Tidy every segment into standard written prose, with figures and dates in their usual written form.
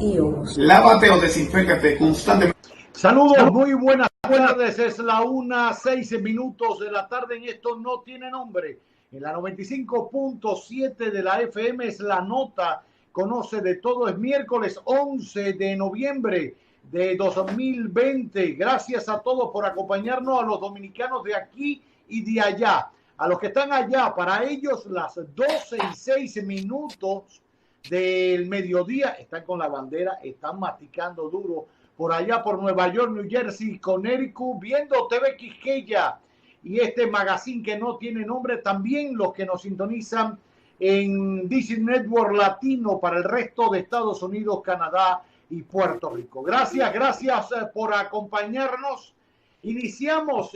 y ojos. Lávate o desinféctate constantemente. Saludos, muy buenas tardes. Es la 1:06 de la tarde en Esto No Tiene Nombre. En la 95.7 de la FM es La Nota. Conoce de todo. Es miércoles 11 de noviembre de 2020. Gracias a todos por acompañarnos, a los dominicanos de aquí y de allá. A los que están allá, para ellos las 12:06 del mediodía, están con la bandera, están masticando duro por allá por Nueva York, New Jersey, Connecticut, viendo TV Quisqueya y este magazine que no tiene nombre. También los que nos sintonizan en DC Network Latino para el resto de Estados Unidos, Canadá y Puerto Rico. Gracias por acompañarnos. Iniciamos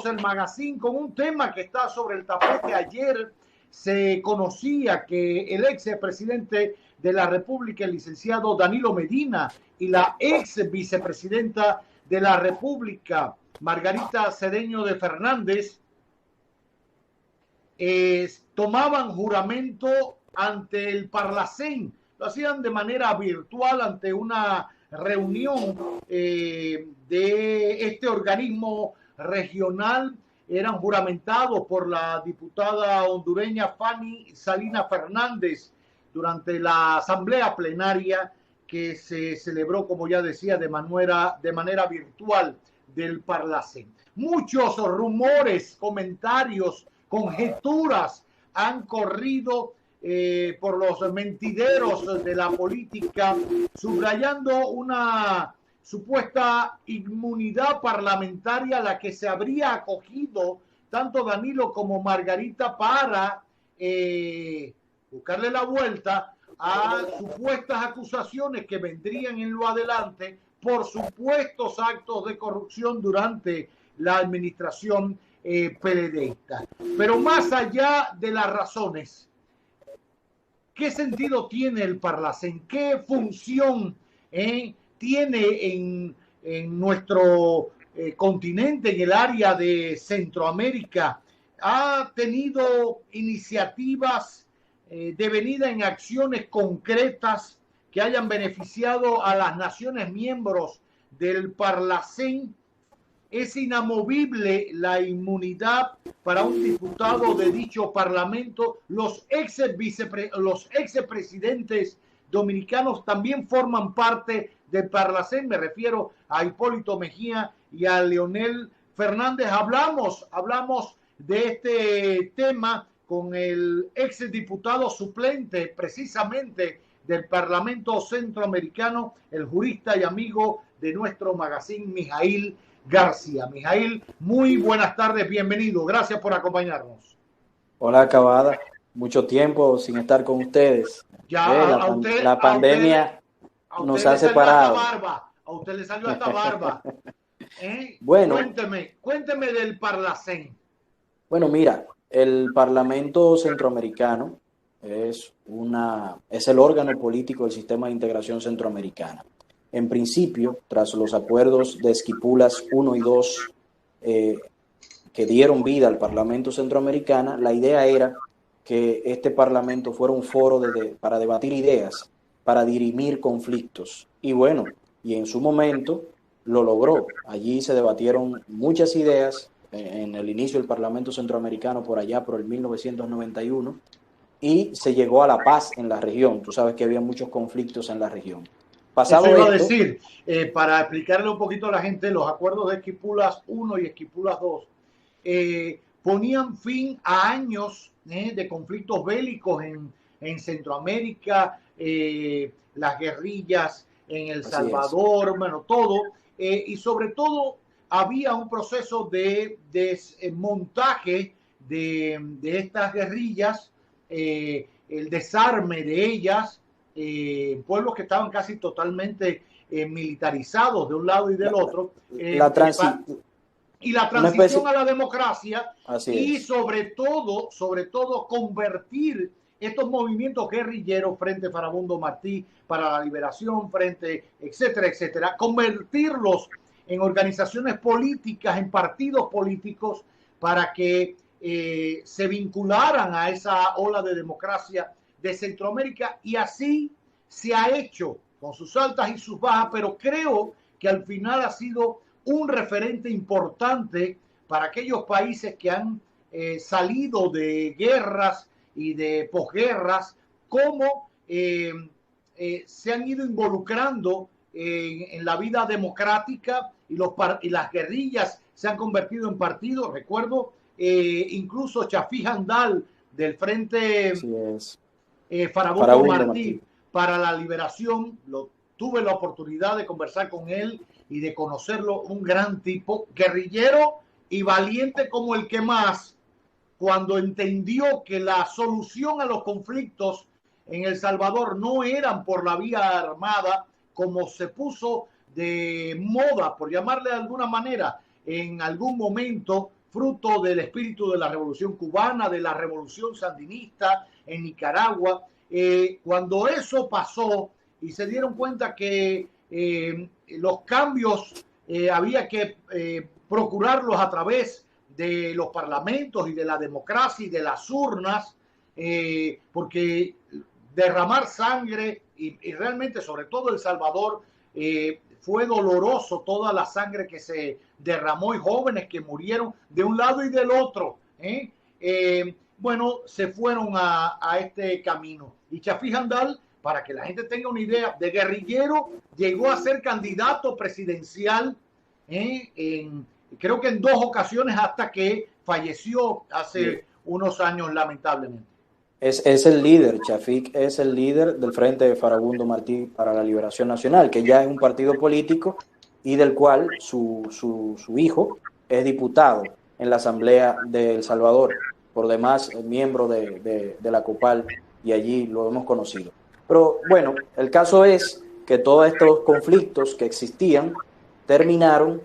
el magazine con un tema que está sobre el tapete. Ayer se conocía que el ex presidente de la República, el licenciado Danilo Medina, y la ex vicepresidenta de la República, Margarita Cedeño de Fernández, tomaban juramento ante el Parlacén. Lo hacían de manera virtual ante una reunión de este organismo regional. Eran juramentados por la diputada hondureña Fanny Salinas Fernández durante la asamblea plenaria que se celebró, como ya decía, de manera virtual del Parlacén. Muchos rumores, comentarios, conjeturas han corrido por los mentideros de la política, subrayando una supuesta inmunidad parlamentaria a la que se habría acogido tanto Danilo como Margarita para buscarle la vuelta a supuestas acusaciones que vendrían en lo adelante por supuestos actos de corrupción durante la administración PLDista. Pero más allá de las razones, ¿qué sentido tiene el Parlacén? ¿Qué función tiene en nuestro continente, en el área de Centroamérica? ¿Ha tenido iniciativas devenida en acciones concretas que hayan beneficiado a las naciones miembros del Parlacén? Es inamovible la inmunidad para un diputado de dicho parlamento. Los ex presidentes dominicanos también forman parte del Parlacén. Me refiero a Hipólito Mejía y a Leonel Fernández. Hablamos de este tema con el ex diputado suplente precisamente del Parlamento Centroamericano, el jurista y amigo de nuestro magazine, Mijail García. Mijail, muy buenas tardes, bienvenido, gracias por acompañarnos. Hola, Cavada, mucho tiempo sin estar con ustedes. Ya, la pandemia nos ha separado. A usted le salió hasta barba. Bueno, cuénteme del Parlacén. Bueno, mira, el Parlamento Centroamericano es el órgano político del Sistema de Integración Centroamericana. En principio, tras los acuerdos de Esquipulas 1 y 2 que dieron vida al Parlamento Centroamericano, la idea era que este Parlamento fuera un foro para debatir ideas, para dirimir conflictos. Y bueno, y en su momento lo logró. Allí se debatieron muchas ideas en el inicio del Parlamento Centroamericano, por allá por el 1991, y se llegó a la paz en la región. Tú sabes que había muchos conflictos en la región. Eso iba a decir, para explicarle un poquito a la gente, los acuerdos de Esquipulas 1 y Esquipulas 2 ponían fin a años de conflictos bélicos en Centroamérica, las guerrillas en El Salvador, bueno, todo, y sobre todo había un proceso de desmontaje de estas guerrillas, el desarme de ellas, pueblos que estaban casi totalmente militarizados de un lado y del otro, y la transición a la democracia, y sobre todo convertir estos movimientos guerrilleros, Frente Farabundo Martí para la Liberación, Frente, etcétera, convertirlos en organizaciones políticas, en partidos políticos, para que se vincularan a esa ola de democracia de Centroamérica, y así se ha hecho con sus altas y sus bajas, pero creo que al final ha sido un referente importante para aquellos países que han salido de guerras y de posguerras, cómo se han ido involucrando en la vida democrática y las guerrillas se han convertido en partidos. Recuerdo incluso Chafí Handal del Frente Farabundo Martí para la Liberación. Tuve la oportunidad de conversar con él y de conocerlo, un gran tipo, guerrillero y valiente como el que más, cuando entendió que la solución a los conflictos en El Salvador no eran por la vía armada, como se puso de moda, por llamarle de alguna manera, en algún momento, fruto del espíritu de la Revolución Cubana, de la Revolución Sandinista en Nicaragua. Cuando eso pasó y se dieron cuenta que los cambios había que procurarlos a través de los parlamentos y de la democracia y de las urnas, porque derramar sangre y realmente, sobre todo El Salvador, fue doloroso toda la sangre que se derramó y jóvenes que murieron de un lado y del otro. Bueno, se fueron a este camino. Y Chafí Handal, para que la gente tenga una idea, de guerrillero llegó a ser candidato presidencial creo que en 2 ocasiones, hasta que falleció hace unos años, lamentablemente. Es el líder, Chafik es el líder del Frente Farabundo Martí para la Liberación Nacional, que ya es un partido político y del cual su hijo es diputado en la Asamblea de El Salvador, por demás miembro de la COPAL, y allí lo hemos conocido. Pero bueno, el caso es que todos estos conflictos que existían terminaron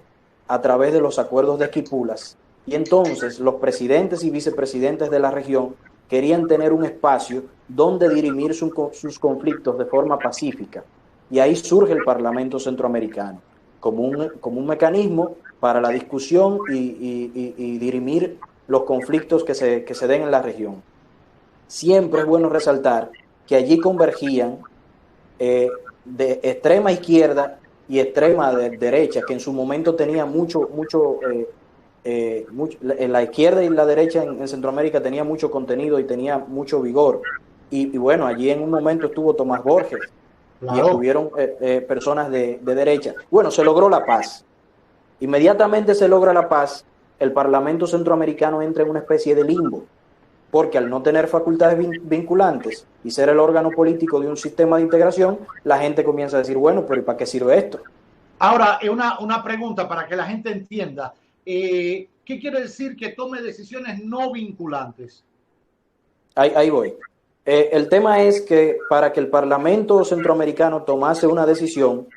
a través de los acuerdos de Esquipulas, y entonces los presidentes y vicepresidentes de la región querían tener un espacio donde dirimir sus conflictos de forma pacífica, y ahí surge el Parlamento Centroamericano como un mecanismo para la discusión y dirimir los conflictos que se den en la región. Siempre es bueno resaltar que allí convergían de extrema izquierda y extrema derecha, que en su momento tenía la izquierda y la derecha en Centroamérica tenía mucho contenido y tenía mucho vigor. Y bueno, allí en un momento estuvo Tomás Borges, claro, y estuvieron personas de derecha. Bueno, se logró la paz. Inmediatamente se logra la paz, el Parlamento Centroamericano entra en una especie de limbo, porque al no tener facultades vinculantes y ser el órgano político de un sistema de integración, la gente comienza a decir, bueno, pero ¿y para qué sirve esto? Ahora, una pregunta para que la gente entienda. ¿Qué quiere decir que tome decisiones no vinculantes? Ahí voy. El tema es que para que el Parlamento Centroamericano tomase una decisión,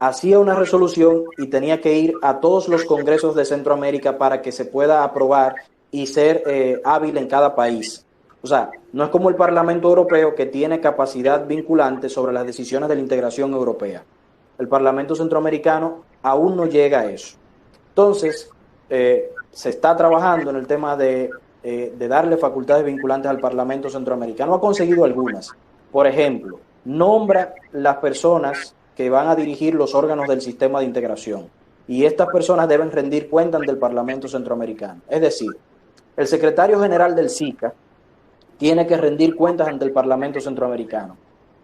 hacía una resolución y tenía que ir a todos los congresos de Centroamérica para que se pueda aprobar y ser hábil en cada país. O sea, no es como el Parlamento Europeo, que tiene capacidad vinculante sobre las decisiones de la integración europea. El Parlamento Centroamericano aún no llega a eso. Entonces, se está trabajando en el tema de darle facultades vinculantes al Parlamento Centroamericano. Ha conseguido algunas. Por ejemplo, nombra las personas que van a dirigir los órganos del sistema de integración. Y estas personas deben rendir cuentas ante el Parlamento Centroamericano. Es decir, el secretario general del SICA tiene que rendir cuentas ante el Parlamento Centroamericano.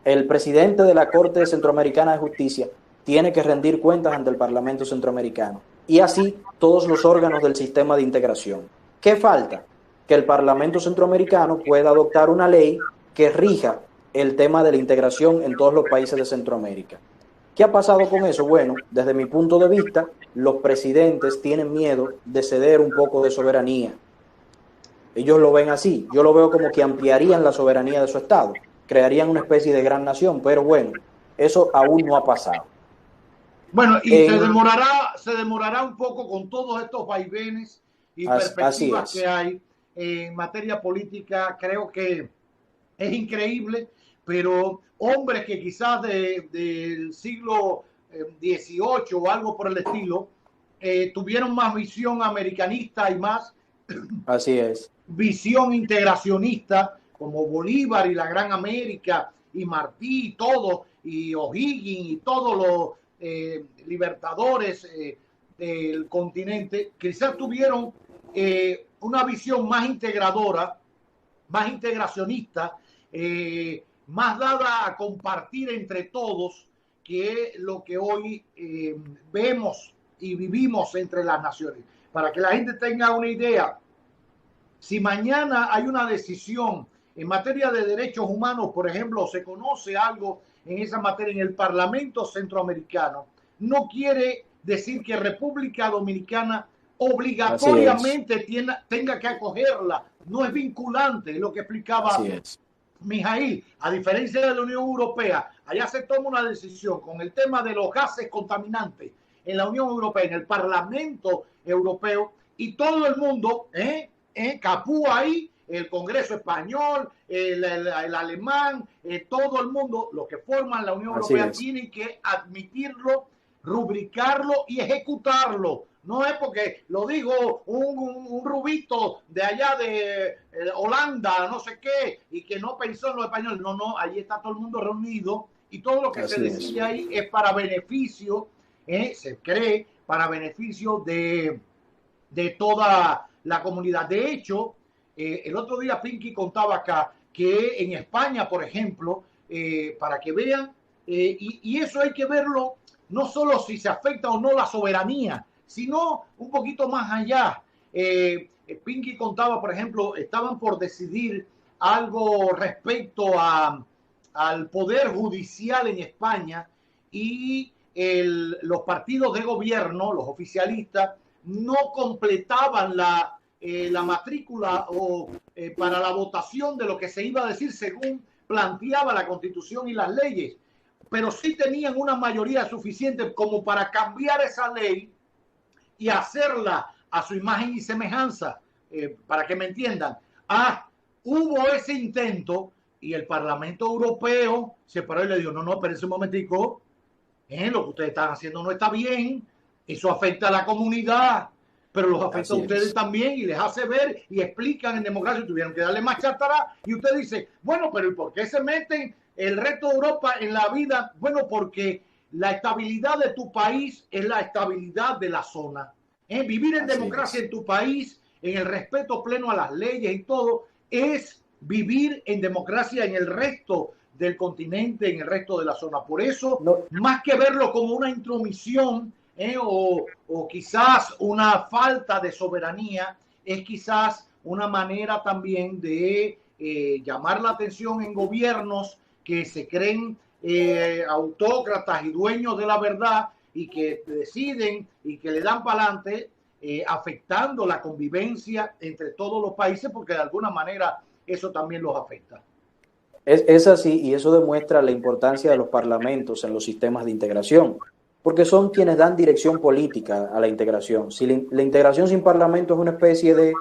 El presidente de la Corte Centroamericana de Justicia tiene que rendir cuentas ante el Parlamento Centroamericano. Y así todos los órganos del sistema de integración. ¿Qué falta? Que el Parlamento Centroamericano pueda adoptar una ley que rija el tema de la integración en todos los países de Centroamérica. ¿Qué ha pasado con eso? Bueno, desde mi punto de vista, los presidentes tienen miedo de ceder un poco de soberanía. Ellos lo ven así. Yo lo veo como que ampliarían la soberanía de su estado, crearían una especie de gran nación, pero bueno, eso aún no ha pasado. Bueno, y se demorará un poco con todos estos vaivenes y perspectivas que hay en materia política. Creo que es increíble, pero hombres que quizás del siglo XVIII o algo por el estilo tuvieron más visión americanista y más visión integracionista, como Bolívar y la Gran América y Martí y todo, y O'Higgins y todos los libertadores del continente, quizás tuvieron una visión más integradora, más integracionista, más dada a compartir entre todos, que lo que hoy vemos y vivimos entre las naciones. Para que la gente tenga una idea, si mañana hay una decisión en materia de derechos humanos, por ejemplo, se conoce algo en esa materia en el Parlamento Centroamericano, no quiere decir que República Dominicana obligatoriamente tenga que acogerla. No es vinculante, es lo que explicaba Mijaíl. A diferencia de la Unión Europea, allá se toma una decisión con el tema de los gases contaminantes en la Unión Europea, en el Parlamento Europeo, y todo el mundo, capúa ahí, el Congreso español, el alemán, todo el mundo, los que forman la Unión Europea, tienen que admitirlo, rubricarlo y ejecutarlo. No es porque lo digo un rubito de allá de Holanda, no sé qué, y que no pensó en los españoles. No, ahí está todo el mundo reunido y todo lo que se decide ahí es para beneficio, se cree, para beneficio de toda la comunidad. De hecho, el otro día Pinky contaba acá que en España, por ejemplo, para que vean, y eso hay que verlo no solo si se afecta o no la soberanía, sino un poquito más allá. Pinky contaba, por ejemplo, estaban por decidir algo respecto al poder judicial en España, y los partidos de gobierno, los oficialistas, no completaban la matrícula para la votación de lo que se iba a decir según planteaba la Constitución y las leyes, pero sí tenían una mayoría suficiente como para cambiar esa ley y hacerla a su imagen y semejanza, para que me entiendan. Hubo ese intento y el Parlamento Europeo se paró y le dijo, no, espérense un momentico, lo que ustedes están haciendo no está bien, eso afecta a la comunidad, pero los afecta a ustedes también, y les hace ver y explican en democracia, tuvieron que darle más chatará, y usted dice, bueno, pero ¿y por qué se meten el resto de Europa en la vida? Bueno, porque la estabilidad de tu país es la estabilidad de la zona. Vivir en democracia en tu país, en el respeto pleno a las leyes y todo, es vivir en democracia en el resto del continente, en el resto de la zona. Por eso, más que verlo como una intromisión o quizás una falta de soberanía, es quizás una manera también de llamar la atención en gobiernos que se creen autócratas y dueños de la verdad, y que deciden y que le dan para adelante, afectando la convivencia entre todos los países, porque de alguna manera eso también los afecta. Es así, y eso demuestra la importancia de los parlamentos en los sistemas de integración, porque son quienes dan dirección política a la integración. Si la integración sin parlamento es una especie de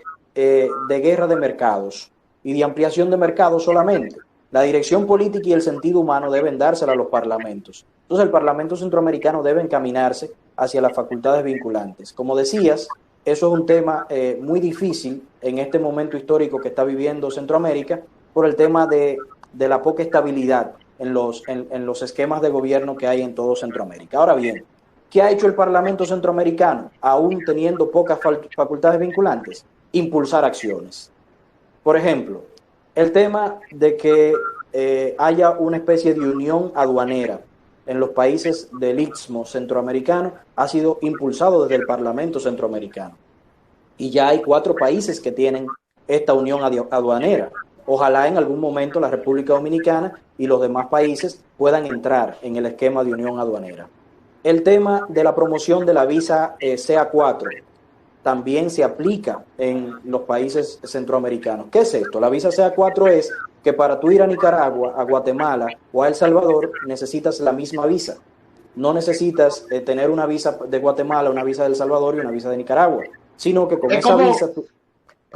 guerra de mercados y de ampliación de mercados solamente. La dirección política y el sentido humano deben dársela a los parlamentos. Entonces el Parlamento Centroamericano debe encaminarse hacia las facultades vinculantes. Como decías, eso es un tema muy difícil en este momento histórico que está viviendo Centroamérica, por el tema de la poca estabilidad en los esquemas de gobierno que hay en todo Centroamérica. Ahora bien, ¿qué ha hecho el Parlamento Centroamericano, aún teniendo pocas facultades vinculantes? Impulsar acciones. Por ejemplo, el tema de que haya una especie de unión aduanera en los países del Istmo centroamericano ha sido impulsado desde el Parlamento Centroamericano. Y ya hay 4 países que tienen esta unión aduanera. Ojalá en algún momento la República Dominicana y los demás países puedan entrar en el esquema de unión aduanera. El tema de la promoción de la visa CA4 también se aplica en los países centroamericanos. ¿Qué es esto? La visa CA4 es que para tú ir a Nicaragua, a Guatemala o a El Salvador necesitas la misma visa. No necesitas tener una visa de Guatemala, una visa de El Salvador y una visa de Nicaragua, sino que con esa visa tú,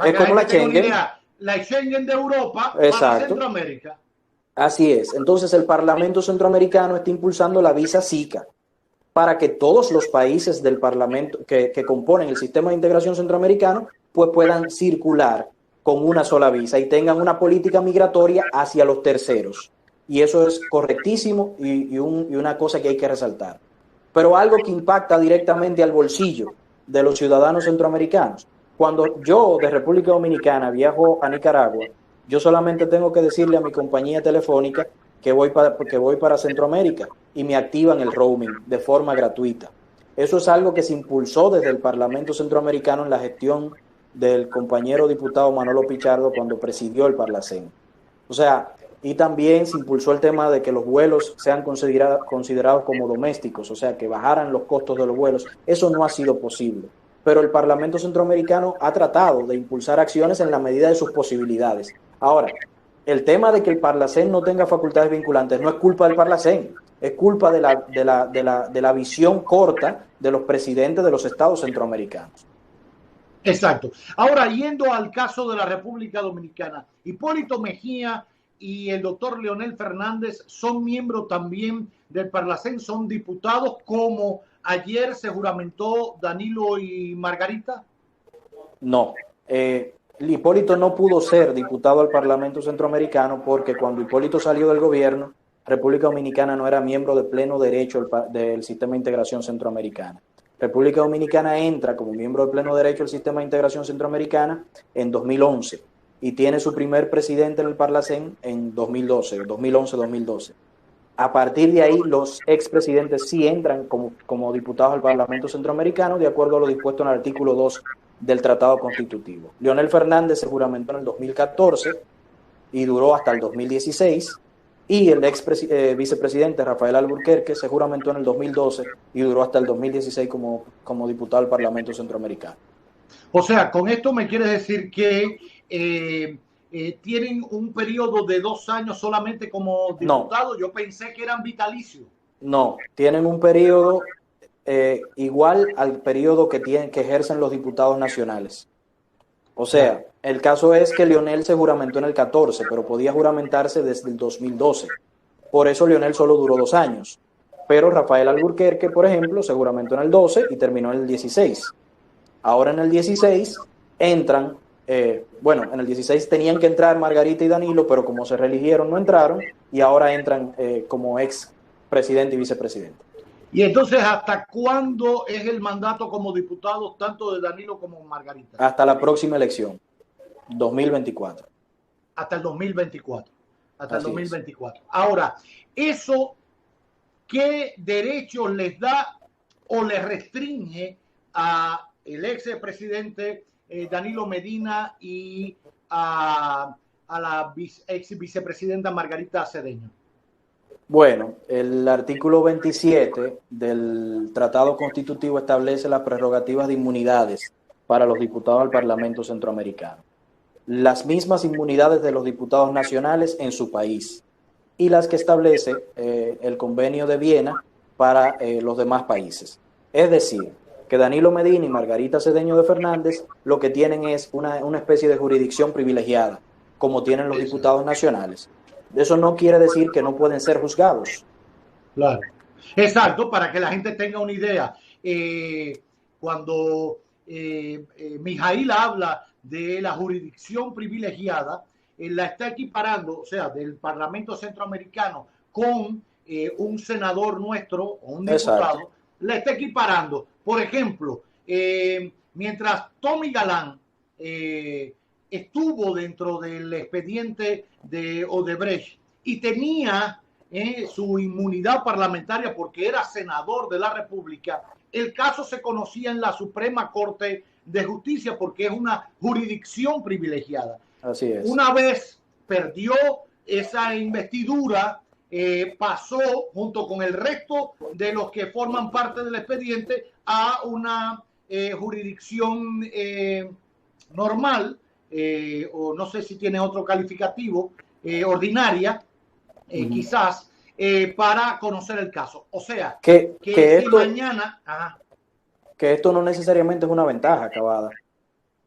es como la Schengen. La Schengen de Europa para Centroamérica. Así es. Entonces el Parlamento Centroamericano está impulsando la visa SICA para que todos los países del Parlamento que componen el sistema de integración centroamericano pues puedan circular con una sola visa y tengan una política migratoria hacia los terceros. y eso es correctísimo y una cosa que hay que resaltar. Pero algo que impacta directamente al bolsillo de los ciudadanos centroamericanos. Cuando yo de República Dominicana viajo a Nicaragua, yo solamente tengo que decirle a mi compañía telefónica que voy para Centroamérica y me activan el roaming de forma gratuita. Eso es algo que se impulsó desde el Parlamento Centroamericano en la gestión del compañero diputado Manolo Pichardo cuando presidió el Parlacén. O sea, y también se impulsó el tema de que los vuelos sean considerados como domésticos, o sea, que bajaran los costos de los vuelos. Eso no ha sido posible. Pero el Parlamento Centroamericano ha tratado de impulsar acciones en la medida de sus posibilidades. Ahora, el tema de que el Parlacén no tenga facultades vinculantes no es culpa del Parlacén, es culpa de la visión corta de los presidentes de los estados centroamericanos. Exacto. Ahora, yendo al caso de la República Dominicana, Hipólito Mejía y el doctor Leonel Fernández son miembros también del Parlacén, son diputados, como ayer se juramentó Danilo y Margarita. No, Hipólito no pudo ser diputado al Parlamento Centroamericano porque cuando Hipólito salió del gobierno, República Dominicana no era miembro de pleno derecho del Sistema de Integración Centroamericana. República Dominicana entra como miembro de pleno derecho del Sistema de Integración Centroamericana en 2011 y tiene su primer presidente en el Parlacén en 2011-2012. A partir de ahí, los expresidentes sí entran como diputados al Parlamento Centroamericano de acuerdo a lo dispuesto en el artículo 2 del Tratado Constitutivo. Leonel Fernández se juramentó en el 2014 y duró hasta el 2016. Y el vicepresidente Rafael Alburquerque se juramentó en el 2012 y duró hasta el 2016 como diputado al Parlamento Centroamericano. O sea, con esto me quieres decir que tienen un periodo de 2 años solamente como diputado. No. Yo pensé que eran vitalicios. No, tienen un periodo igual al periodo que ejercen los diputados nacionales. O sea, el caso es que Leonel se juramentó en el 14, pero podía juramentarse desde el 2012. Por eso Leonel solo duró 2 años. Pero Rafael Alburquerque, por ejemplo, se juramentó en el 12 y terminó en el 16. Ahora en el 16 entran, en el 16 tenían que entrar Margarita y Danilo, pero como se reeligieron no entraron y ahora entran como ex presidente y vicepresidente. Y entonces, ¿hasta cuándo es el mandato como diputados tanto de Danilo como Margarita? Hasta la próxima elección, 2024. Hasta el 2024. Hasta el 2024. Ahora, ¿eso qué derechos les da o les restringe a el ex presidente Danilo Medina y a la ex vicepresidenta Margarita Cedeño? Bueno, el artículo 27 del Tratado Constitutivo establece las prerrogativas de inmunidades para los diputados al Parlamento Centroamericano. Las mismas inmunidades de los diputados nacionales en su país y las que establece el Convenio de Viena para los demás países. Es decir, que Danilo Medina y Margarita Cedeño de Fernández lo que tienen es una especie de jurisdicción privilegiada, como tienen los diputados nacionales. Eso no quiere decir que no pueden ser juzgados. Claro. Exacto, para que la gente tenga una idea. Cuando Mijaíl habla de la jurisdicción privilegiada, la está equiparando, o sea, del Parlamento Centroamericano con un senador nuestro o un diputado. Exacto. La está equiparando. Por ejemplo, mientras Tommy Galán estuvo dentro del expediente de Odebrecht y tenía su inmunidad parlamentaria porque era senador de la República, el caso se conocía en la Suprema Corte de Justicia porque es una jurisdicción privilegiada. Así es. Una vez perdió esa investidura, pasó junto con el resto de los que forman parte del expediente a una jurisdicción normal, o no sé si tiene otro calificativo, ordinaria, quizás, para conocer el caso. O sea, que si esto, mañana... Ajá. Que esto no necesariamente es una ventaja, Cavada,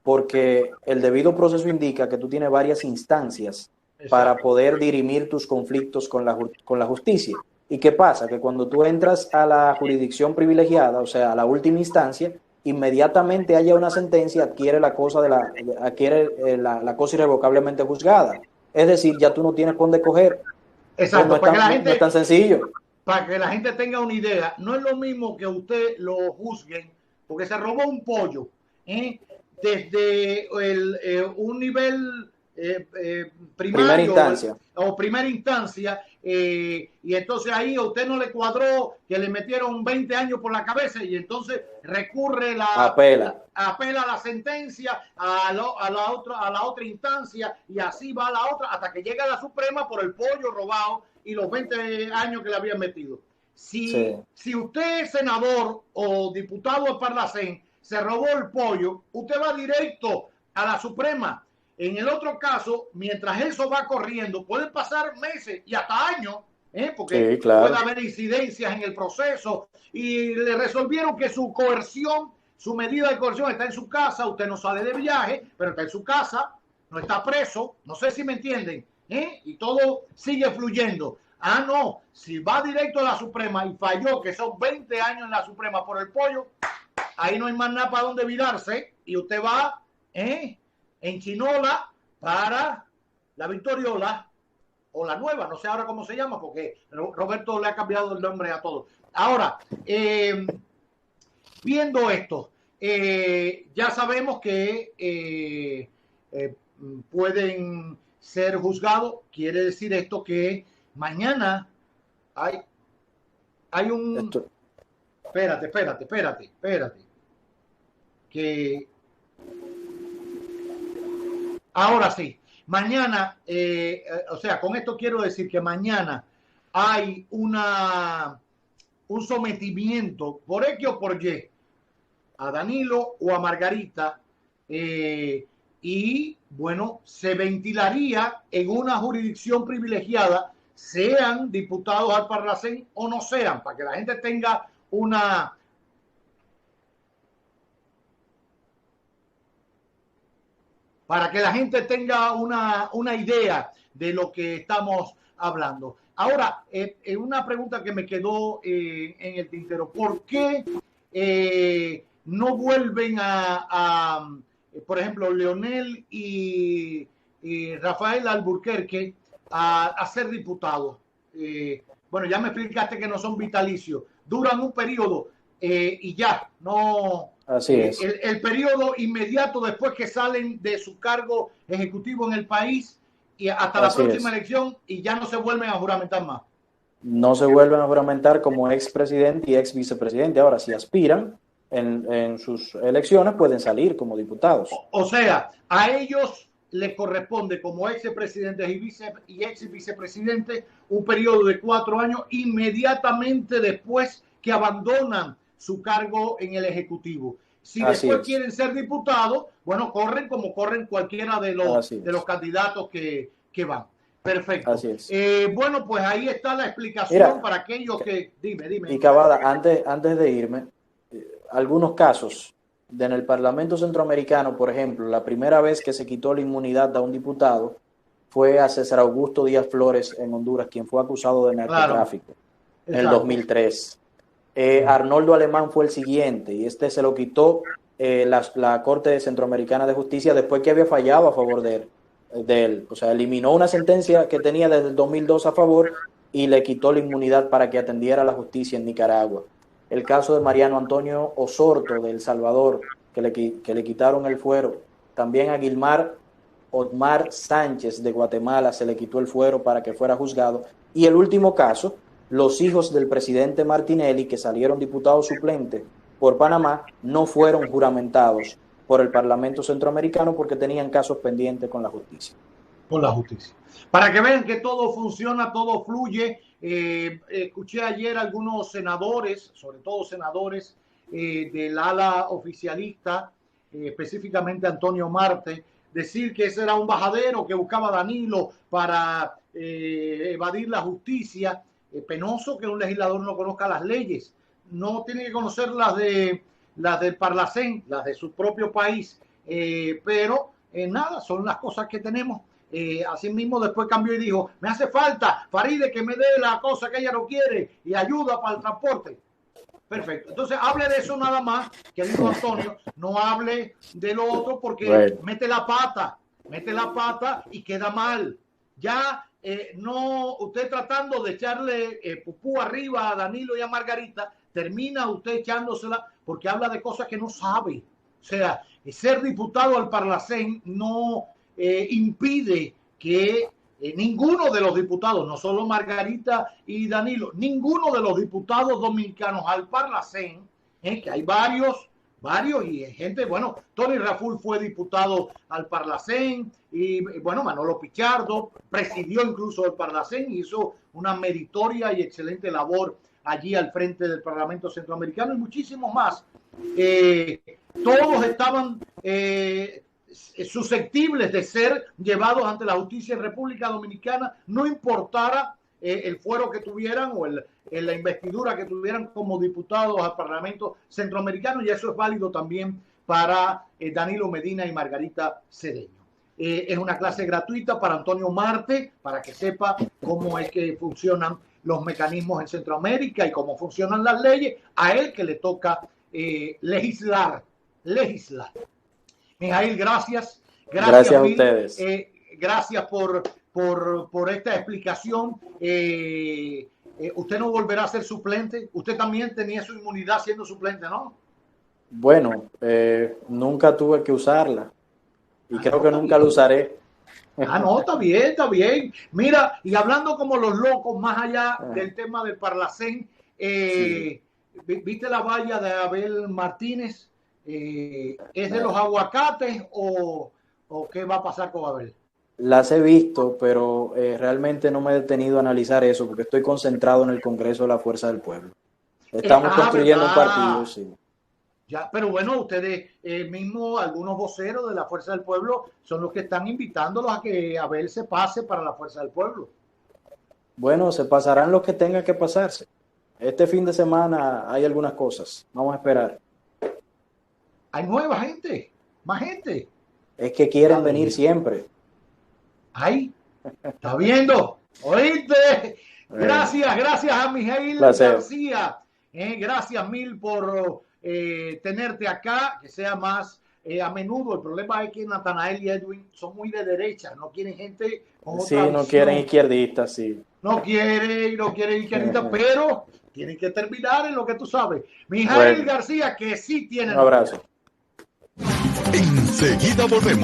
porque el debido proceso indica que tú tienes varias instancias. Exacto. Para poder dirimir tus conflictos con la justicia. ¿Y qué pasa? Que cuando tú entras a la jurisdicción privilegiada, o sea, a la última instancia, inmediatamente haya una sentencia, adquiere la cosa la cosa irrevocablemente juzgada. Es decir, ya tú no tienes por dónde coger. Exacto, Pues no es tan sencillo. Para que la gente tenga una idea, no es lo mismo que usted lo juzguen porque se robó un pollo, ¿eh? Desde un nivel Primera primario instancia. o primera instancia, y entonces ahí a usted no le cuadró que le metieron 20 años por la cabeza y entonces recurre apela a la sentencia a la otra instancia y así va a la otra hasta que llega a la Suprema por el pollo robado y los 20 años que le habían metido. Si usted es senador o diputado de Parlacén, se robó el pollo, usted va directo a la Suprema. En el otro caso, mientras eso va corriendo, pueden pasar meses y hasta años, porque sí, claro, puede haber incidencias en el proceso y le resolvieron que su coerción, su medida de coerción está en su casa, usted no sale de viaje, pero está en su casa, no está preso, no sé si me entienden, y todo sigue fluyendo. Ah, no, si va directo a la Suprema y falló, que son 20 años en la Suprema por el pollo, ahí no hay más nada para donde virarse y usted va en chinola para la Victoriola o la nueva, no sé ahora cómo se llama porque Roberto le ha cambiado el nombre a todo. Ahora, viendo esto, ya sabemos que pueden ser juzgados. Quiere decir esto que mañana hay un... Espérate. Que ahora sí, mañana, o sea, con esto quiero decir que mañana hay un sometimiento por X o por Y a Danilo o a Margarita y bueno, se ventilaría en una jurisdicción privilegiada, sean diputados al Parlacén o no sean, para que la gente tenga una idea de lo que estamos hablando. Ahora, una pregunta que me quedó en el tintero. ¿Por qué no vuelven por ejemplo, Leonel y Rafael Alburquerque a ser diputados? Bueno, ya me explicaste que no son vitalicios. Duran un periodo y ya, no... Así es. El periodo inmediato después que salen de su cargo ejecutivo en el país y hasta la próxima elección y ya no se vuelven a juramentar más. No se vuelven a juramentar como expresidente y ex vicepresidente. Ahora, si aspiran en sus elecciones, pueden salir como diputados. O sea, a ellos les corresponde como ex presidentes y ex vicepresidentes un periodo de 4 años inmediatamente después que abandonan su cargo en el Ejecutivo. Si después quieren ser diputados, bueno, corren como corren cualquiera de los candidatos que van. Perfecto. Así es. Bueno, pues ahí está la explicación para aquellos que... Dime. Y Cavada, antes de irme, algunos casos en el Parlamento Centroamericano, por ejemplo, la primera vez que se quitó la inmunidad a un diputado fue a César Augusto Díaz Flores en Honduras, quien fue acusado de narcotráfico en el 2003. Arnoldo Alemán fue el siguiente y se lo quitó la Corte Centroamericana de Justicia después que había fallado a favor de él. O sea, eliminó una sentencia que tenía desde el 2002 a favor y le quitó la inmunidad para que atendiera a la justicia en Nicaragua. El caso de Mariano Antonio Osorto de El Salvador, que le quitaron el fuero. También a Gilmar Otmar Sánchez de Guatemala se le quitó el fuero para que fuera juzgado. Y el último caso, los hijos del presidente Martinelli, que salieron diputados suplentes por Panamá, no fueron juramentados por el Parlamento Centroamericano porque tenían casos pendientes con la justicia. Para que vean que todo funciona, todo fluye. Escuché ayer algunos senadores, sobre todo senadores del ala oficialista, específicamente Antonio Marte, decir que ese era un bajadero que buscaba Danilo para evadir la justicia. Penoso que un legislador no conozca las leyes, no tiene que conocer las del Parlacén, las de su propio país, pero nada, son las cosas que tenemos. Así mismo después cambió y dijo, me hace falta Faride que me dé la cosa que ella no quiere y ayuda para el transporte. Perfecto, entonces hable de eso nada más, que dijo Antonio, no hable de lo otro porque mete la pata y queda mal. Ya no, usted tratando de echarle pupú arriba a Danilo y a Margarita, termina usted echándosela porque habla de cosas que no sabe. O sea, ser diputado al Parlacén no impide que ninguno de los diputados, no solo Margarita y Danilo, ninguno de los diputados dominicanos al Parlacén, que hay varios y gente, bueno, Tony Raful fue diputado al Parlacén y bueno, Manolo Pichardo presidió incluso el Parlacén, hizo una meritoria y excelente labor allí al frente del Parlamento Centroamericano y muchísimos más. Todos estaban susceptibles de ser llevados ante la justicia en República Dominicana, no importara el fuero que tuvieran o la investidura que tuvieran como diputados al Parlamento Centroamericano, y eso es válido también para Danilo Medina y Margarita Cedeño. Es una clase gratuita para Antonio Marte, para que sepa cómo es que funcionan los mecanismos en Centroamérica y cómo funcionan las leyes. A él que le toca legislar. Mijail, gracias. Gracias a ustedes. Gracias por esta explicación. Usted no volverá a ser suplente. Usted también tenía su inmunidad siendo suplente, ¿no? Bueno, nunca tuve que usarla y creo que nunca la usaré. No, está bien, está bien. Mira, y hablando como los locos, más allá del tema del Parlacén, sí. ¿Viste la valla de Abel Martínez? ¿Es de los aguacates o qué va a pasar con Abel? Las he visto, pero realmente no me he detenido a analizar eso porque estoy concentrado en el Congreso de la Fuerza del Pueblo. Estamos construyendo un partido, sí. Ya, pero bueno, ustedes mismos, algunos voceros de la Fuerza del Pueblo, son los que están invitándolos a que Abel se pase para la Fuerza del Pueblo. Bueno, se pasarán los que tengan que pasarse. Este fin de semana hay algunas cosas. Vamos a esperar. Hay nueva gente, más gente. Es que quieren venir siempre. Ay, está viendo, oíste. Gracias a Mijail García. Gracias mil por tenerte acá, que sea más a menudo. El problema es que Natanael y Edwin son muy de derecha, no quieren gente con otra visión. No quieren izquierdistas, sí. No quieren izquierdistas, pero tienen que terminar en lo que tú sabes. Mijail García, que sí tiene. Un abrazo. Enseguida volvemos.